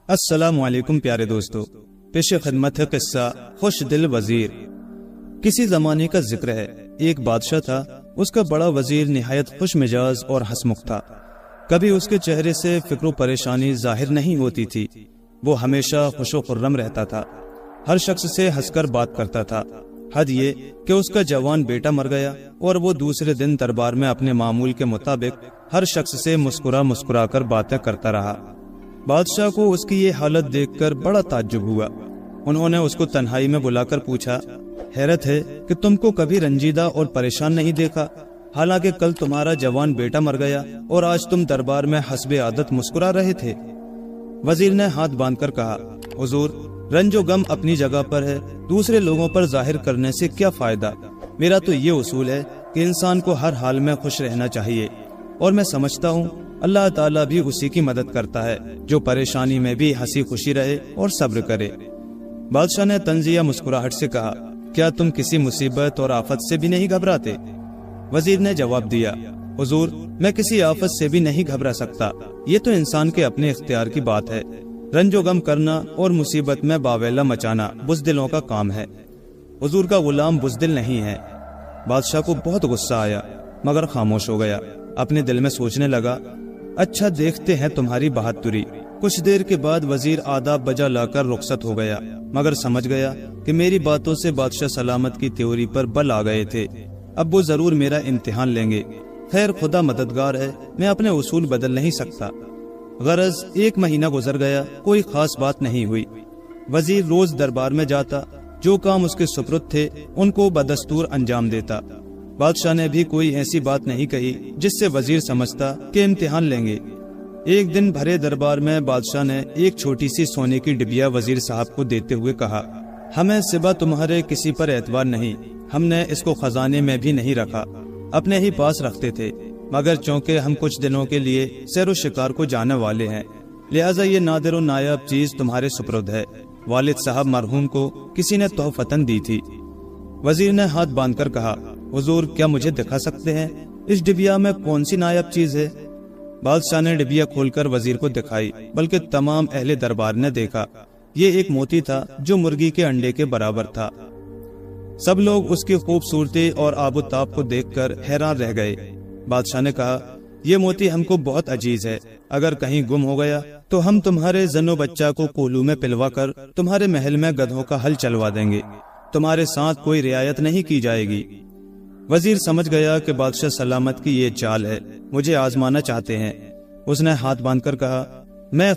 السلام علیکم پیارے دوستو، پیش خدمت ہے قصہ خوش دل وزیر۔ کسی زمانے کا ذکر ہے، ایک بادشاہ تھا، اس کا بڑا وزیر نہایت خوش مزاج اور ہنسمکھ تھا۔ کبھی اس کے چہرے سے فکر و پریشانی ظاہر نہیں ہوتی تھی، وہ ہمیشہ خوش و خرم رہتا تھا، ہر شخص سے ہنس کر بات کرتا تھا۔ حد یہ کہ اس کا جوان بیٹا مر گیا اور وہ دوسرے دن دربار میں اپنے معمول کے مطابق ہر شخص سے مسکرا کر باتیں کرتا رہا۔ بادشاہ کو اس کی یہ حالت دیکھ کر بڑا تعجب ہوا۔ انہوں نے اس کو تنہائی میں بلا کر پوچھا، حیرت ہے کہ تم کو کبھی رنجیدہ اور پریشان نہیں دیکھا، حالانکہ کل تمہارا جوان بیٹا مر گیا اور آج تم دربار میں حسب عادت مسکرا رہے تھے۔ وزیر نے ہاتھ باندھ کر کہا، حضور، رنج و غم اپنی جگہ پر ہے، دوسرے لوگوں پر ظاہر کرنے سے کیا فائدہ؟ میرا تو یہ اصول ہے کہ انسان کو ہر حال میں خوش رہنا چاہیے، اور میں سمجھتا ہوں اللہ تعالیٰ بھی اسی کی مدد کرتا ہے جو پریشانی میں بھی ہنسی خوشی رہے اور صبر کرے۔ بادشاہ نے طنزیہ مسکراہٹ سے کہا، کیا تم کسی مصیبت اور آفت سے بھی نہیں گھبراتے؟ وزیر نے جواب دیا، حضور، میں کسی آفت سے بھی نہیں گھبرا سکتا، یہ تو انسان کے اپنے اختیار کی بات ہے۔ رنج و غم کرنا اور مصیبت میں باویلا مچانا بزدلوں کا کام ہے، حضور کا غلام بزدل نہیں ہے۔ بادشاہ کو بہت غصہ آیا مگر خاموش ہو گیا، اپنے دل میں سوچنے لگا، اچھا دیکھتے ہیں تمہاری بہادری۔ کچھ دیر کے بعد وزیر آداب بجا لا کر رخصت ہو گیا، مگر سمجھ گیا کہ میری باتوں سے بادشاہ سلامت کی تیوری پر بل آ گئے تھے، اب وہ ضرور میرا امتحان لیں گے۔ خیر، خدا مددگار ہے، میں اپنے اصول بدل نہیں سکتا۔ غرض 1 مہینہ گزر گیا، کوئی خاص بات نہیں ہوئی۔ وزیر روز دربار میں جاتا، جو کام اس کے سپرد تھے ان کو بدستور انجام دیتا۔ بادشاہ نے بھی کوئی ایسی بات نہیں کہی جس سے وزیر سمجھتا کہ امتحان لیں گے۔ ایک دن بھرے دربار میں بادشاہ نے ایک چھوٹی سی سونے کی ڈبیا وزیر صاحب کو دیتے ہوئے کہا، ہمیں سوا تمہارے کسی پر اعتبار نہیں، ہم نے اس کو خزانے میں بھی نہیں رکھا، اپنے ہی پاس رکھتے تھے، مگر چونکہ ہم کچھ دنوں کے لیے سیر و شکار کو جانے والے ہیں، لہٰذا یہ نادر و نایاب چیز تمہارے سپرد ہے، والد صاحب مرحوم کو کسی نے تحفتاً دی تھی۔ وزیر نے ہاتھ باندھ کر کہا، حضور، کیا مجھے دکھا سکتے ہیں اس ڈبیا میں کون سی نایاب چیز ہے؟ بادشاہ نے ڈبیا کھول کر وزیر کو دکھائی، بلکہ تمام اہل دربار نے دیکھا۔ یہ ایک موتی تھا جو مرغی کے انڈے کے برابر تھا۔ سب لوگ اس کی خوبصورتی اور آب و تاب کو دیکھ کر حیران رہ گئے۔ بادشاہ نے کہا، یہ موتی ہم کو بہت عزیز ہے، اگر کہیں گم ہو گیا تو ہم تمہارے زن و بچہ کو کولو میں پلوا کر تمہارے محل میں گدھوں کا حل چلوا دیں گے، تمہارے ساتھ کوئی رعایت نہیں کی جائے گی۔ وزیر سمجھ گیا کہ بادشاہ سلامت کی یہ چال ہے، مجھے آزمانا چاہتے ہیں۔ اس نے ہاتھ باندھ کر کہا، میں